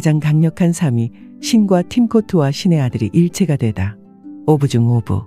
가장 강력한 삶이 신과 팀코트와 신의 아들이 일체가 되다. 오브 중 오브.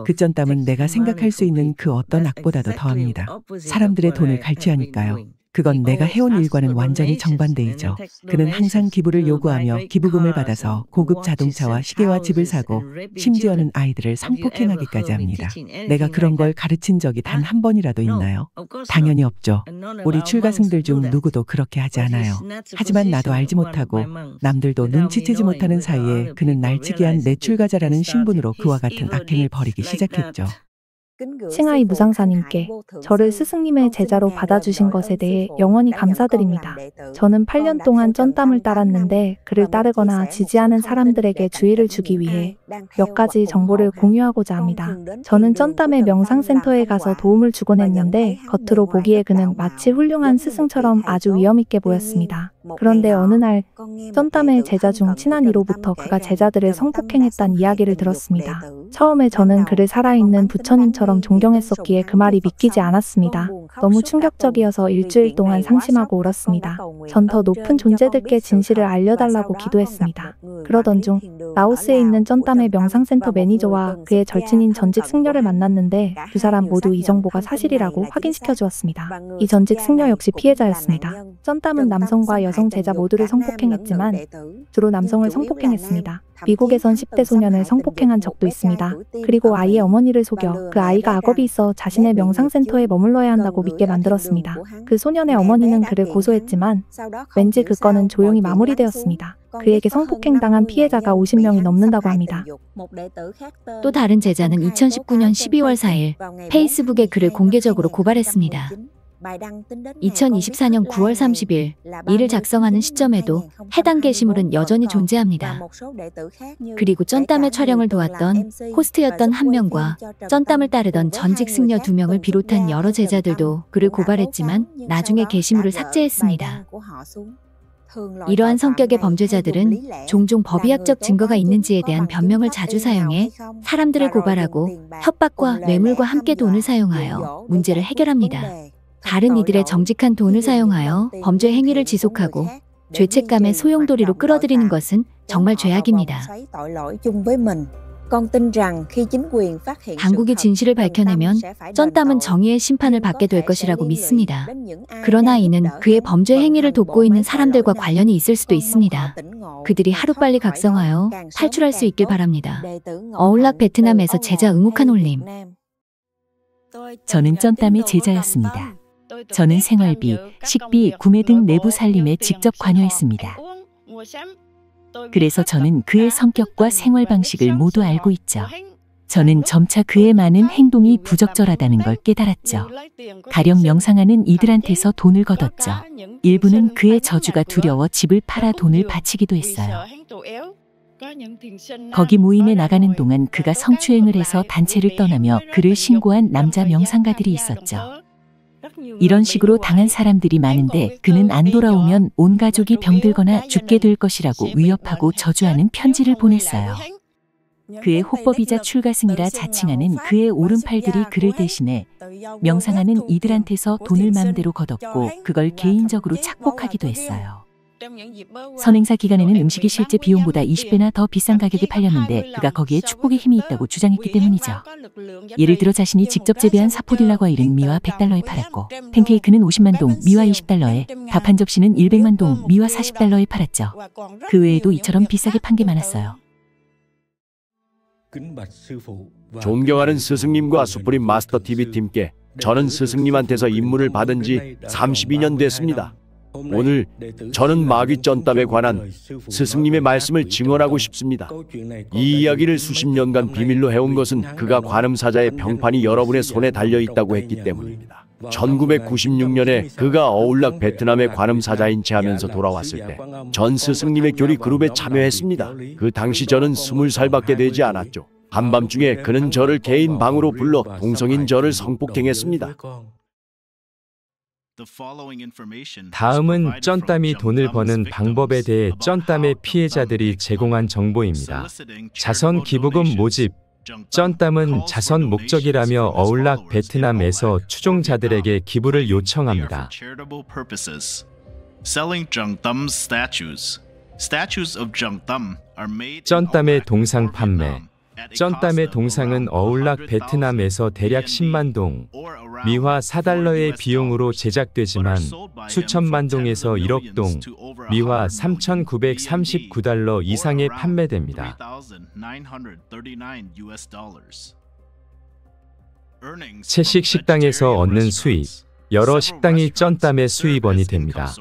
그 쩐땀은 내가 생각할 수 있는 그 어떤 악보다도 더합니다. 사람들의 돈을 갈취하니까요. 그건 내가 해온 일과는 완전히 정반대이죠. 그는 항상 기부를 요구하며 기부금을 받아서 고급 자동차와 시계와 집을 사고 심지어는 아이들을 성폭행하기까지 합니다. 내가 그런 걸 가르친 적이 단 한 번이라도 있나요? 당연히 없죠. 우리 출가생들 중 누구도 그렇게 하지 않아요. 하지만 나도 알지 못하고 남들도 눈치채지 못하는 사이에 그는 날치기한 내출가자라는 신분으로 그와 같은 악행을 벌이기 시작했죠. 칭하이 무상사님께 저를 스승님의 제자로 받아주신 것에 대해 영원히 감사드립니다. 저는 8년 동안 쩐땀을 따랐는데 그를 따르거나 지지하는 사람들에게 주의를 주기 위해 몇 가지 정보를 공유하고자 합니다. 저는 쩐땀의 명상센터에 가서 도움을 주곤 했는데 겉으로 보기에 그는 마치 훌륭한 스승처럼 아주 위엄있게 보였습니다. 그런데 어느 날 쩐땀의 제자 중 친한 이로부터 그가 제자들을 성폭행했다는 이야기를 들었습니다. 처음에 저는 그를 살아있는 부처님처럼 존경했었기에 그 말이 믿기지 않았습니다. 너무 충격적이어서 일주일 동안 상심하고 울었습니다. 전 더 높은 존재들께 진실을 알려달라고 기도했습니다. 그러던 중 라오스에 있는 쩐땀의 명상센터 매니저와 그의 절친인 전직 승려를 만났는데 두 사람 모두 이 정보가 사실이라고 확인시켜 주었습니다. 이 전직 승려 역시 피해자였습니다. 쩐땀은 남성과 여성 제자 모두를 성폭행했지만 주로 남성을 성폭행했습니다. 미국에선 10대 소년을 성폭행한 적도 있습니다. 그리고 아이의 어머니를 속여 그 아이가 악업이 있어 자신의 명상센터에 머물러야 한다고 믿게 만들었습니다. 그 소년의 어머니는 그를 고소했지만 왠지 그 건은 조용히 마무리되었습니다. 그에게 성폭행당한 피해자가 50명이 넘는다고 합니다. 또 다른 제자는 2019년 12월 4일 페이스북에 그를 공개적으로 고발했습니다. 2024년 9월 30일 이를 작성하는 시점에도 해당 게시물은 여전히 존재합니다. 그리고 쩐땀의 촬영을 도왔던 호스트였던 한 명과 쩐땀을 따르던 전직 승려 2명을 비롯한 여러 제자들도 그를 고발했지만 나중에 게시물을 삭제했습니다. 이러한 성격의 범죄자들은 종종 법의학적 증거가 있는지에 대한 변명을 자주 사용해 사람들을 고발하고 협박과 뇌물과 함께 돈을 사용하여 문제를 해결합니다. 다른 이들의 정직한 돈을 사용하여 범죄 행위를 지속하고 죄책감의 소용돌이로 끌어들이는 것은 정말 죄악입니다. 당국이 진실을 밝혀내면 쩐땀은 정의의 심판을 받게 될 것이라고 믿습니다. 그러나 이는 그의 범죄 행위를 돕고 있는 사람들과 관련이 있을 수도 있습니다. 그들이 하루빨리 각성하여 탈출할 수 있길 바랍니다. 어울락 베트남에서 제자 응욱한 올림. 저는 쩐땀의 제자였습니다. 저는 생활비, 식비, 구매 등 내부 살림에 직접 관여했습니다. 그래서 저는 그의 성격과 생활 방식을 모두 알고 있죠. 저는 점차 그의 많은 행동이 부적절하다는 걸 깨달았죠. 가령 명상하는 이들한테서 돈을 거뒀죠. 일부는 그의 저주가 두려워 집을 팔아 돈을 바치기도 했어요. 거기 모임에 나가는 동안 그가 성추행을 해서 단체를 떠나며 그를 신고한 남자 명상가들이 있었죠. 이런 식으로 당한 사람들이 많은데 그는 안 돌아오면 온 가족이 병들거나 죽게 될 것이라고 위협하고 저주하는 편지를 보냈어요. 그의 호법이자 출가승이라 자칭하는 그의 오른팔들이 그를 대신해 명상하는 이들한테서 돈을 맘대로 거뒀고 그걸 개인적으로 착복하기도 했어요. 선행사 기간에는 음식이 실제 비용보다 20배나 더 비싼 가격에 팔렸는데 그가 거기에 축복의 힘이 있다고 주장했기 때문이죠. 예를 들어 자신이 직접 재배한 사포딜라 과일은 미화 100달러에 팔았고 팬케이크는 50만 동 미화 20달러에 밥 한 접시는 100만 동 미화 40달러에 팔았죠. 그 외에도 이처럼 비싸게 판 게 많았어요. 존경하는 스승님과 수프림 마스터 TV 팀께 저는 스승님한테서 임무를 받은 지 32년 됐습니다. 오늘 저는 마귀 쩐땀에 관한 스승님의 말씀을 증언하고 싶습니다. 이 이야기를 수십 년간 비밀로 해온 것은 그가 관음사자의 평판이 여러분의 손에 달려있다고 했기 때문입니다. 1996년에 그가 어울락 베트남의 관음사자인 채 하면서 돌아왔을 때 전 스승님의 교리 그룹에 참여했습니다. 그 당시 저는 20살밖에 되지 않았죠. 한밤중에 그는 저를 개인 방으로 불러 동성인 저를 성폭행했습니다. 다음은 쩐땀이 돈을 버는 방법에 대해 쩐땀의 피해자들이 제공한 정보입니다. 자선 기부금 모집, 쩐땀은 자선 목적이라며 어울락 베트남에서 추종자들에게 기부를 요청합니다. 쩐땀의 동상 판매. 쩐땀의 동상은 어울락 베트남에서 대략 10만 동, 미화 4달러의 비용으로 제작되지만 수천만 동에서 1억 동, 미화 3,939달러 이상에 판매됩니다. 채식 식당에서 얻는 수입. 여러 식당이 쩐땀의 수입원이 됩니다.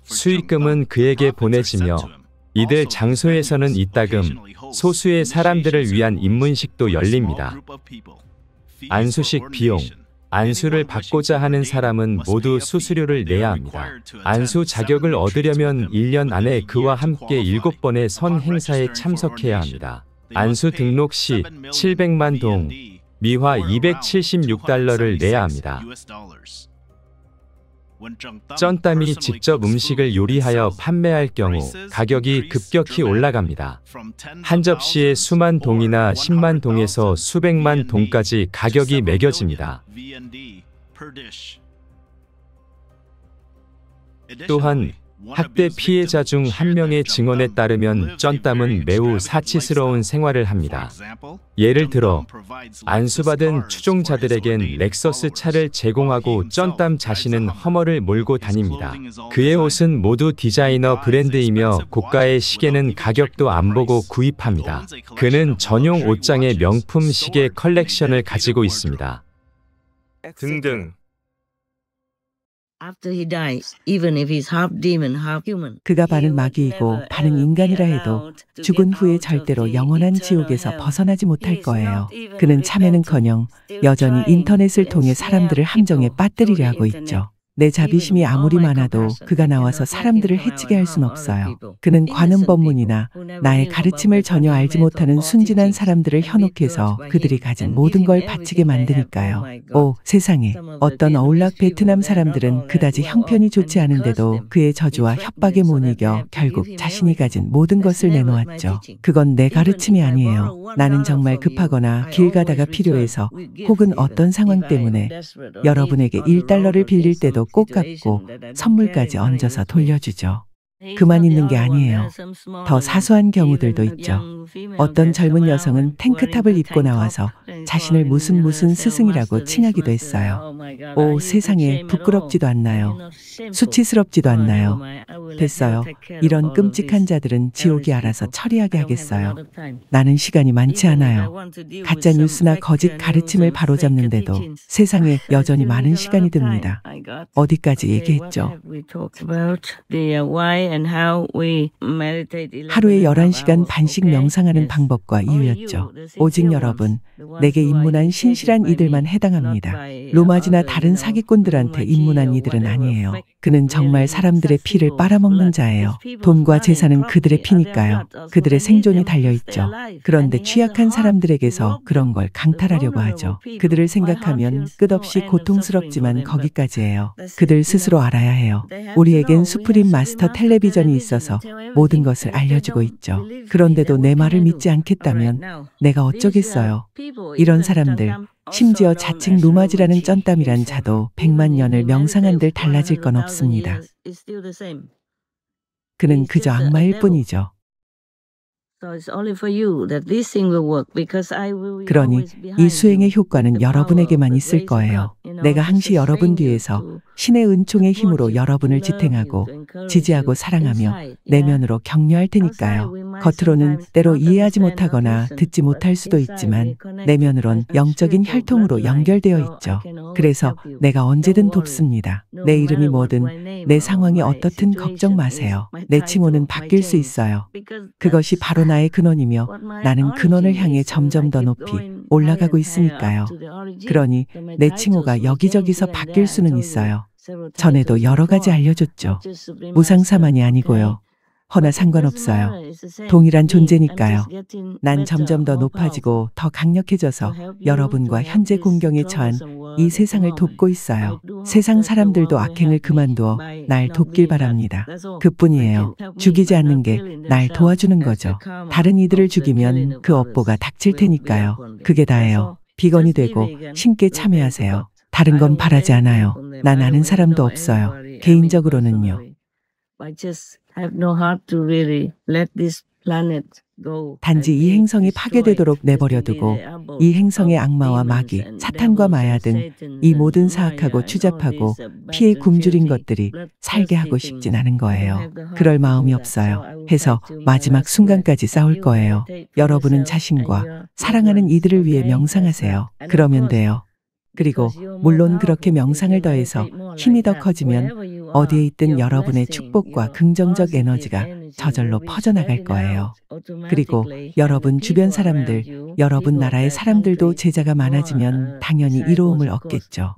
수익금은 그에게 보내지며 이들 장소에서는 이따금 소수의 사람들을 위한 입문식도 열립니다. 안수식 비용. 안수를 받고자 하는 사람은 모두 수수료를 내야 합니다. 안수 자격을 얻으려면 1년 안에 그와 함께 7번의 선 행사에 참석해야 합니다. 안수 등록 시 700만 동, 미화 276달러를 내야 합니다. 쩐땀이 직접 음식을 요리하여 판매할 경우 가격이 급격히 올라갑니다. 한 접시에 수만 동이나 10만 동에서 수백만 동까지 가격이 매겨집니다. 또한 학대 피해자 중 한 명의 증언에 따르면 쩐땀은 매우 사치스러운 생활을 합니다. 예를 들어 안수받은 추종자들에겐 렉서스 차를 제공하고 쩐땀 자신은 허머를 몰고 다닙니다. 그의 옷은 모두 디자이너 브랜드이며 고가의 시계는 가격도 안 보고 구입합니다. 그는 전용 옷장에 명품 시계 컬렉션을 가지고 있습니다. 등등. 그가 반은 마귀이고 반은 인간이라 해도 죽은 후에 절대로 영원한 지옥에서 벗어나지 못할 거예요. 그는 참여는커녕 여전히 인터넷을 통해 사람들을 함정에 빠뜨리려 하고 있죠. 내 자비심이 아무리 많아도 그가 나와서 사람들을 해치게 할 순 없어요. 그는 관음법문이나 나의 가르침을 전혀 알지 못하는 순진한 사람들을 현혹해서 그들이 가진 모든 걸 바치게 만드니까요. 오, 세상에. 어떤 어울락 베트남 사람들은 그다지 형편이 좋지 않은데도 그의 저주와 협박에 못 이겨 결국 자신이 가진 모든 것을 내놓았죠. 그건 내 가르침이 아니에요. 나는 정말 급하거나 길 가다가 필요해서 혹은 어떤 상황 때문에 여러분에게 1달러를 빌릴 때도 꼭 갚고 선물까지 얹어서 돌려주죠. 그만 있는 게 아니에요. 더 사소한 경우들도 있죠. 어떤 젊은 여성은 탱크탑을 입고 나와서 자신을 무슨 스승이라고 칭하기도 했어요. 오, 세상에 부끄럽지도 않나요? 수치스럽지도 않나요? 됐어요. 이런 끔찍한 자들은 지옥이 알아서 처리하게 하겠어요. 나는 시간이 많지 않아요. 가짜 뉴스나 거짓 가르침을 바로잡는데도 세상에 여전히 많은 시간이 듭니다. 어디까지 얘기했죠? 하루에 11시간 반씩 명상하는 방법과 이유였죠. 오직 여러분, 내게 입문한 신실한 이들만 해당합니다. 로마지나 다른 사기꾼들한테 입문한 이들은 아니에요. 그는 정말 사람들의 피를 빨아먹는 자예요. 돈과 재산은 그들의 피니까요. 그들의 생존이 달려있죠. 그런데 취약한 사람들에게서 그런 걸 강탈하려고 하죠. 그들을 생각하면 끝없이 고통스럽지만 거기까지예요. 그들 스스로 알아야 해요. 우리에겐 수프림 마스터 텔레비전이 있어서 모든 것을 알려주고 있죠. 그런데도 내 말을 믿지 않겠다면 내가 어쩌겠어요. 이런 사람들, 심지어 자칭 루마지라는 쩐땀이란 자도 100만 년을 명상한들 달라질 건 없습니다. 그는 그저 악마일 뿐이죠. 그러니 이 수행의 효과는 여러분에게만 있을 거예요. 내가 항시 여러분 뒤에서 신의 은총의 힘으로 여러분을 지탱하고 지지하고 사랑하며 내면으로 격려할 테니까요. 겉으로는 때로 이해하지 못하거나 듣지 못할 수도 있지만 내면으론 영적인 혈통으로 연결되어 있죠. 그래서 내가 언제든 돕습니다. 내 이름이 뭐든 내 상황이 어떻든 걱정 마세요. 내 칭호는 바뀔 수 있어요. 그것이 바로 나의 근원이며 나는 근원을 향해 점점 더 높이 올라가고 있으니까요. 그러니 내 칭호가 여기저기서 바뀔 수는 있어요. 전에도 여러 가지 알려줬죠. 무상사만이 아니고요. 허나 상관없어요. 동일한 존재니까요. 난 점점 더 높아지고 더 강력해져서 여러분과 현재 공경에 처한 이 세상을 돕고 있어요. 세상 사람들도 악행을 그만두어 날 돕길 바랍니다. 그뿐이에요. 죽이지 않는 게 날 도와주는 거죠. 다른 이들을 죽이면 그 업보가 닥칠 테니까요. 그게 다예요. 비건이 되고 신께 참여하세요. 다른 건 바라지 않아요. 난 아는 사람도 없어요. 개인적으로는요. 단지 이 행성이 파괴되도록 내버려두고 이 행성의 악마와 마귀, 사탄과 마야 등 이 모든 사악하고 추잡하고 피에 굶주린 것들이 살게 하고 싶진 않은 거예요. 그럴 마음이 없어요. 해서 마지막 순간까지 싸울 거예요. 여러분은 자신과 사랑하는 이들을 위해 명상하세요. 그러면 돼요. 그리고 물론 그렇게 명상을 더해서 힘이 더 커지면 어디에 있든 여러분의 축복과 긍정적 에너지가 저절로 퍼져나갈 거예요. 그리고 여러분 주변 사람들, 여러분 나라의 사람들도 제자가 많아지면 당연히 이로움을 얻겠죠.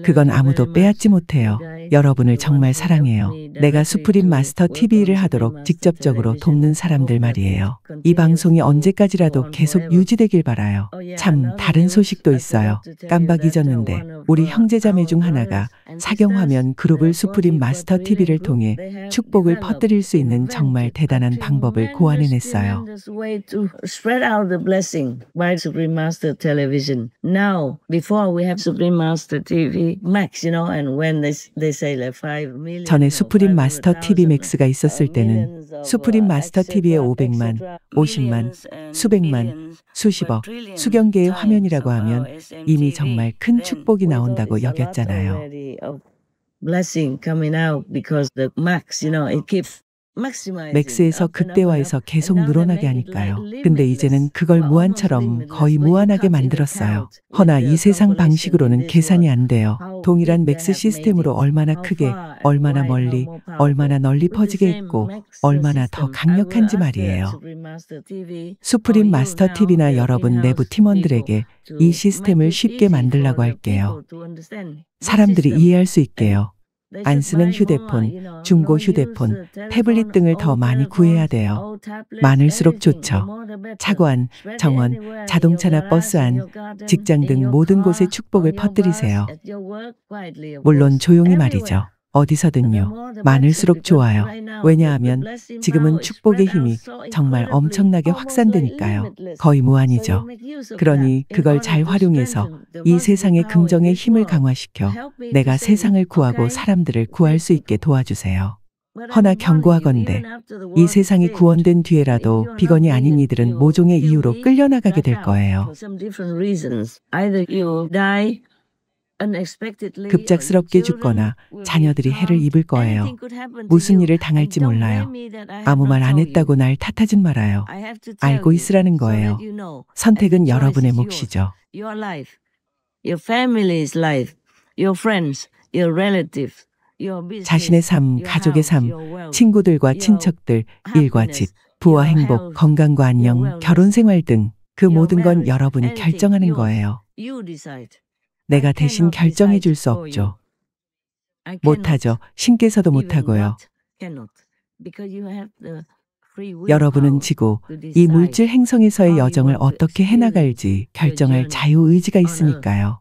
그건 아무도 빼앗지 못해요. 여러분을 정말 사랑해요. 내가 수프림 마스터 TV를 하도록 직접적으로 돕는 사람들 말이에요. 이 방송이 언제까지라도 계속 유지되길 바라요. 참 다른 소식도 있어요. 깜빡 잊었는데 우리 형제자매 중 하나가 사경화면 그룹을 수프림 마스터 TV를 통해 축복을 퍼뜨릴 수 있는 정말 대단한 방법을 고안해냈어요. 전에 수프림 마스터 TV 맥스가 있었을 때는 수프림 마스터 TV에 500만, 50만, 수백만, 수십억, 수경 개의 화면이라고 하면 이미 정말 큰 축복이 나온다고 여겼잖아요. 맥스에서 극대화해서 계속 늘어나게 하니까요. 근데 이제는 그걸 무한처럼 거의 무한하게 만들었어요. 허나 이 세상 방식으로는 계산이 안 돼요. 동일한 맥스 시스템으로 얼마나 크게, 얼마나 멀리, 얼마나 널리 퍼지게 했고 얼마나 더 강력한지 말이에요. 수프림 마스터 TV나 여러분 내부 팀원들에게 이 시스템을 쉽게 만들라고 할게요. 사람들이 이해할 수 있게요. 안 쓰는 휴대폰, 중고 휴대폰, 태블릿 등을 더 많이 구해야 돼요. 많을수록 좋죠. 차고 안, 정원, 자동차나 버스 안, 직장 등 모든 곳에 축복을 퍼뜨리세요. 물론 조용히 말이죠. 어디서든요. 많을수록 좋아요. 왜냐하면 지금은 축복의 힘이 정말 엄청나게 확산되니까요. 거의 무한이죠. 그러니 그걸 잘 활용해서 이 세상의 긍정의 힘을 강화시켜 내가 세상을 구하고 사람들을 구할 수 있게 도와주세요. 허나 경고하건대 이 세상이 구원된 뒤에라도 비건이 아닌 이들은 모종의 이유로 끌려나가게 될 거예요. 급작스럽게 죽거나 자녀들이 해를 입을 거예요. 무슨 일을 당할지 몰라요. 아무 말 안 했다고 날 탓하진 말아요. 알고 있으라는 거예요. 선택은 여러분의 몫이죠. 자신의 삶, 가족의 삶, 친구들과 친척들, 일과 집, 부와 행복, 건강과 안녕, 결혼 생활 등 그 모든 건 여러분이 결정하는 거예요. 내가 대신 결정해 줄 수 없죠. 못하죠. 신께서도 못하고요. 여러분은 지구, 이 물질 행성에서의 여정을 어떻게 해나갈지 결정할 자유의지가 있으니까요.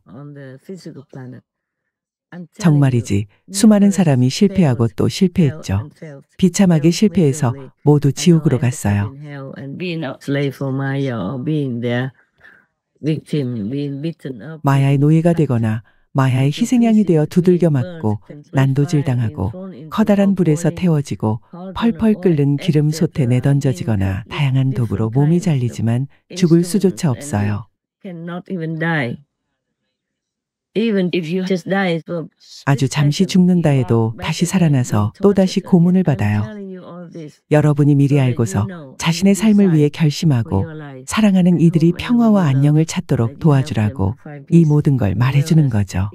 정말이지 수많은 사람이 실패하고 또 실패했죠. 비참하게 실패해서 모두 지옥으로 갔어요. 마야의 노예가 되거나 마야의 희생양이 되어 두들겨 맞고 난도질당하고 커다란 불에서 태워지고 펄펄 끓는 기름 솥에 내던져지거나 다양한 도구로 몸이 잘리지만 죽을 수조차 없어요. 아주 잠시 죽는다 해도 다시 살아나서 또다시 고문을 받아요. 여러분이 미리 알고서 자신의 삶을 위해 결심하고 사랑하는 이들이 평화와 안녕을 찾도록 도와주라고 이 모든 걸 말해주는 거죠.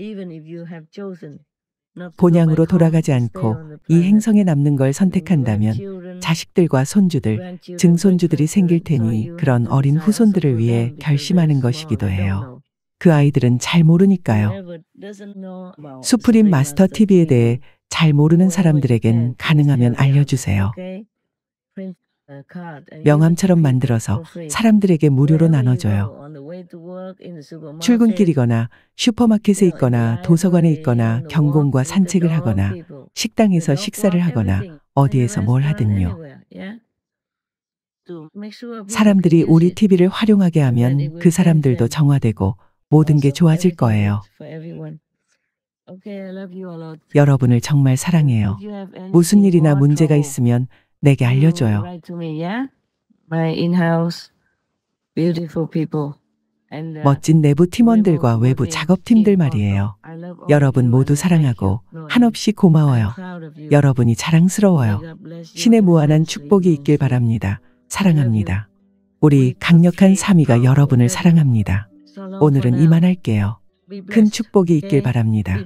본향으로 돌아가지 않고 이 행성에 남는 걸 선택한다면 자식들과 손주들, 증손주들이 생길 테니 그런 어린 후손들을 위해 결심하는 것이기도 해요. 그 아이들은 잘 모르니까요. 수프림 마스터 TV에 대해 잘 모르는 사람들에겐 가능하면 알려주세요. 명함처럼 만들어서 사람들에게 무료로 나눠줘요. 출근길이거나 슈퍼마켓에 있거나 도서관에 있거나 경공과 산책을 하거나 식당에서 식사를 하거나 어디에서 뭘 하든요. 사람들이 우리 TV를 활용하게 하면 그 사람들도 정화되고 모든 게 좋아질 거예요. 여러분을 정말 사랑해요. 무슨 일이나 문제가 있으면 내게 알려줘요. 멋진 내부 팀원들과 외부 작업팀들 말이에요. 여러분 모두 사랑하고 한없이 고마워요. 여러분이 자랑스러워요. 신의 무한한 축복이 있길 바랍니다. 사랑합니다. 우리 강력한 3위가 여러분을 사랑합니다. 오늘은 이만할게요. 큰 축복이 있길 바랍니다.